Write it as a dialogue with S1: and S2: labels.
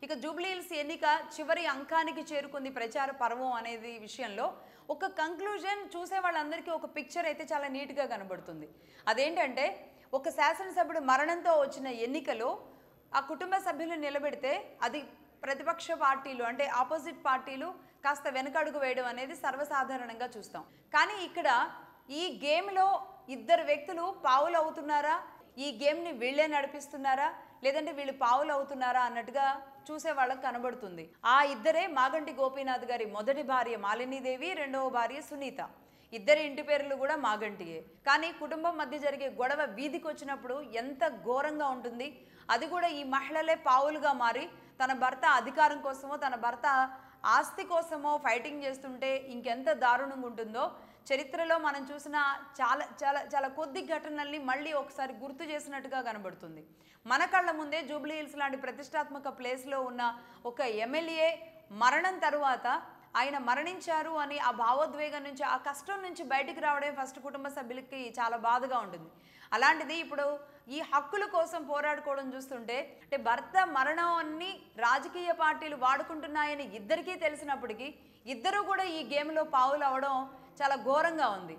S1: ఇక జూబ్లీహిల్స్ ఎన్నిక చివరి అంకానికి చేరుకుంది ప్రచార పర్వం అనేది విషయంలో ఒక కంక్లూజన్ చూసే వాళ్ళందరికీ ఒక పిక్చర్ అయితే చాలా నీట్గా కనబడుతుంది. అదేంటంటే ఒక శాసనసభ్యుడు మరణంతో వచ్చిన ఎన్నికలో ఆ కుటుంబ సభ్యులు నిలబెడితే అది ప్రతిపక్ష పార్టీలు అంటే ఆపోజిట్ పార్టీలు కాస్త వెనకడుగు వేయడం అనేది సర్వసాధారణంగా చూస్తాం. కానీ ఇక్కడ ఈ గేమ్లో ఇద్దరు వ్యక్తులు పావులు అవుతున్నారా, ఈ గేమ్ని వీళ్ళే నడిపిస్తున్నారా లేదంటే వీళ్ళు పావులు అవుతున్నారా అన్నట్టుగా చూసే వాళ్ళకి కనబడుతుంది. ఆ ఇద్దరే మాగంటి గోపీనాథ్ గారి మొదటి భార్య మాలినీదేవి, రెండవ భార్య సునీత. ఇద్దరి ఇంటి పేర్లు కూడా మాగంటియే. కానీ కుటుంబం మధ్య జరిగే గొడవ వీధికి వచ్చినప్పుడు ఎంత ఘోరంగా ఉంటుంది. అది కూడా ఈ మహిళలే పావులుగా మారి తన భర్త అధికారం కోసమో తన భర్త ఆస్తి కోసమో ఫైటింగ్ చేస్తుంటే ఇంకెంత దారుణంగా ఉంటుందో చరిత్రలో మనం చూసిన చాలా చాలా చాలా కొద్ది ఘటనల్ని మళ్ళీ ఒకసారి గుర్తు చేసినట్టుగా కనబడుతుంది. మన కళ్ళ ముందే జూబ్లీహిల్స్ లాంటి ప్రతిష్టాత్మక ప్లేస్లో ఉన్న ఒక ఎమ్మెల్యే మరణం తరువాత ఆయన మరణించారు అని ఆ భావోద్వేగం నుంచి ఆ కష్టం నుంచి బయటికి రావడమే ఫస్ట్ కుటుంబ సభ్యులకి చాలా బాధగా ఉంటుంది. అలాంటిది ఇప్పుడు ఈ హక్కుల కోసం పోరాడుకోవడం చూస్తుంటే అంటే భర్త మరణాన్ని రాజకీయ పార్టీలు వాడుకుంటున్నాయని ఇద్దరికీ తెలిసినప్పటికీ ఇద్దరు కూడా ఈ గేమ్లో పావులు అవడం చాలా ఘోరంగా ఉంది.